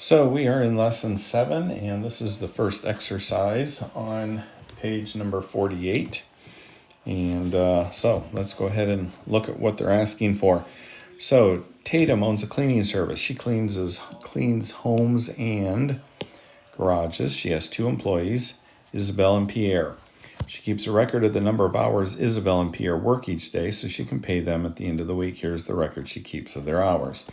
So we are in lesson 7, and this is the first exercise on page number 48. And so let's go ahead and look at what they're asking for. So Tatum owns a cleaning service. She cleans homes and garages. She has 2 employees, Isabel and Pierre. She keeps a record of the number of hours Isabel and Pierre work each day so she can pay them at the end of the week. Here's the record she keeps of their hours.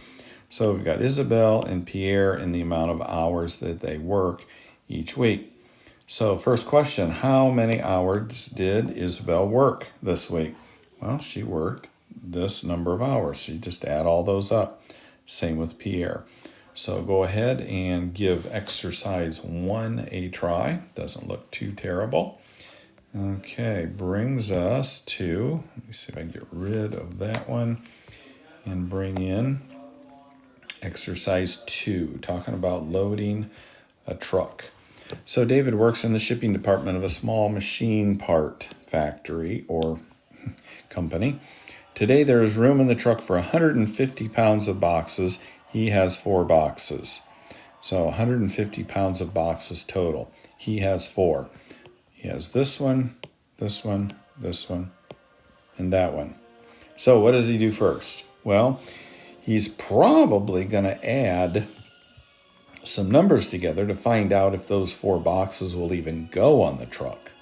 So we've got Isabel and Pierre and the amount of hours that they work each week. So first question, how many hours did Isabel work this week? Well, she worked this number of hours. So you just add all those up. Same with Pierre. So go ahead and give exercise 1 a try. Doesn't look too terrible. Okay, brings us to, let me see if I can get rid of that one and bring in exercise 2, talking about loading a truck. So David works in the shipping department of a small machine part factory or company. Today there is room in the truck for 150 pounds of boxes. He has 4 boxes. So 150 pounds of boxes total. He has 4. He has this one, this one, this one, and that one. So what does he do first? Well, he's probably going to add some numbers together to find out if those 4 boxes will even go on the truck.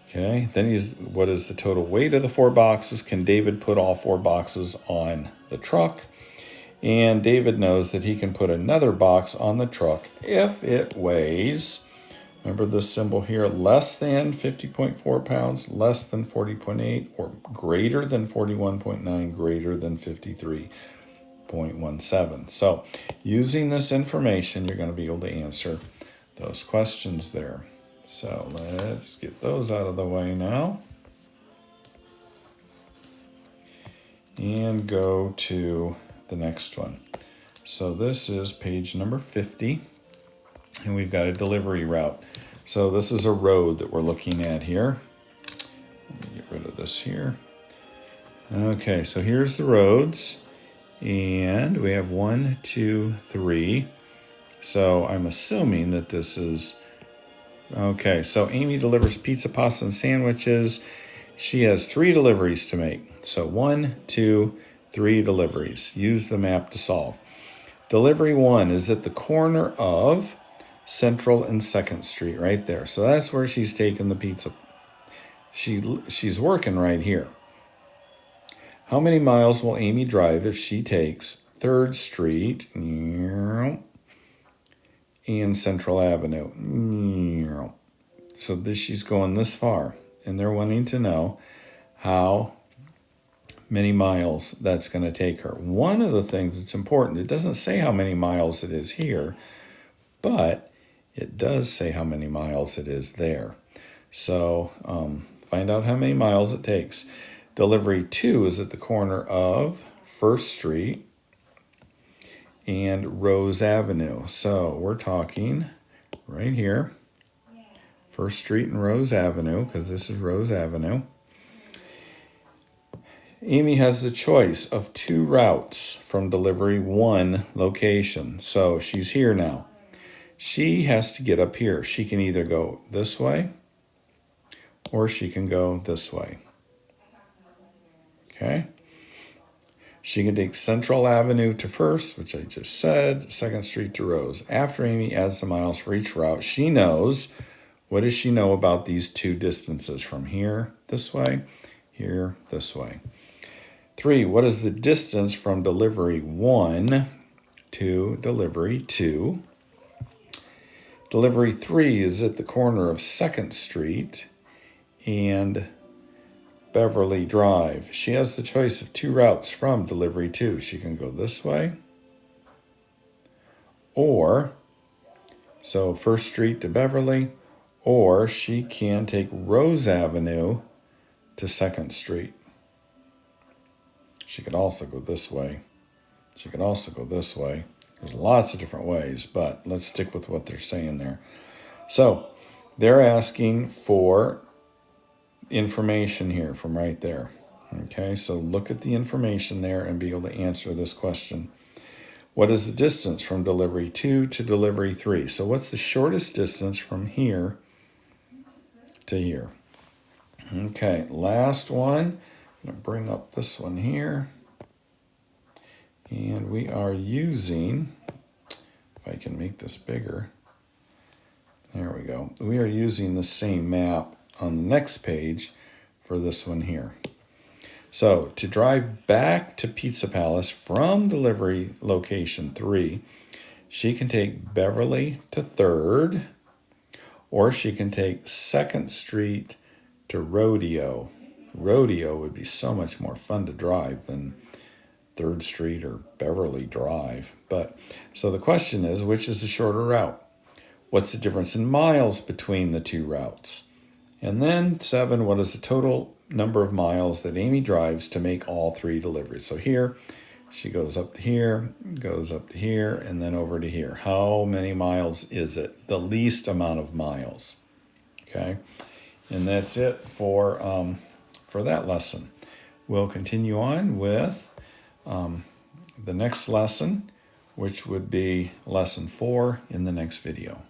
Okay, then what is the total weight of the 4 boxes? Can David put all 4 boxes on the truck? And David knows that he can put another box on the truck if it weighs, remember this symbol here, less than 50.4 pounds, less than 40.8, or greater than 41.9, greater than 53.17. So using this information, you're going to be able to answer those questions there. So let's get those out of the way now. And go to the next one. So this is page number 50. And we've got a delivery route. So this is a road that we're looking at here. Let me get rid of this here. Okay, so here's the roads. And we have 1, 2, 3. So I'm assuming that this is... Okay, so Amy delivers pizza, pasta, and sandwiches. She has 3 deliveries to make. So 1, 2, 3 deliveries. Use the map to solve. Delivery 1 is at the corner of Central and 2nd Street, right there. So that's where she's taking the pizza. She's working right here. How many miles will Amy drive if she takes 3rd Street and Central Avenue? So she's going this far, and they're wanting to know how many miles that's going to take her. One of the things that's important, it doesn't say how many miles it is here, but it does say how many miles it is there. So find out how many miles it takes. Delivery 2 is at the corner of 1st Street and Rose Avenue. So we're talking right here, 1st Street and Rose Avenue, because this is Rose Avenue. Amy has the choice of 2 routes from delivery 1 location. So she's here now. She has to get up here. She can either go this way or she can go this way. Okay. She can take Central Avenue to 1st, which I just said, 2nd Street to Rose. After Amy adds the miles for each route, she knows, what does she know about these 2 distances from here this way, here this way? 3, what is the distance from delivery 1 to delivery 2? Delivery 3 is at the corner of 2nd Street and Beverly Drive. She has the choice of 2 routes from delivery 2. She can go this way, or, so 1st Street to Beverly, or she can take Rose Avenue to 2nd Street. She could also go this way. She could also go this way. There's lots of different ways, but let's stick with what they're saying there. So they're asking for information here from right there. Okay, so look at the information there and be able to answer this question. What is the distance from delivery 2 to delivery 3? So what's the shortest distance from here to here? Okay, last one. I'm going to bring up this one here. And we are using, if I can make this bigger, there we go. We are using the same map on the next page for this one here. So to drive back to Pizza Palace from delivery location 3, she can take Beverly to 3rd, or she can take 2nd Street to Rodeo. Rodeo would be so much more fun to drive than 3rd Street or Beverly Drive. But so the question is, which is the shorter route? What's the difference in miles between the two routes? And then 7, what is the total number of miles that Amy drives to make all 3 deliveries? So here, she goes up to here, goes up to here, and then over to here. How many miles is it? The least amount of miles. Okay, and that's it for that lesson. We'll continue on with the next lesson, which would be lesson 4 in the next video.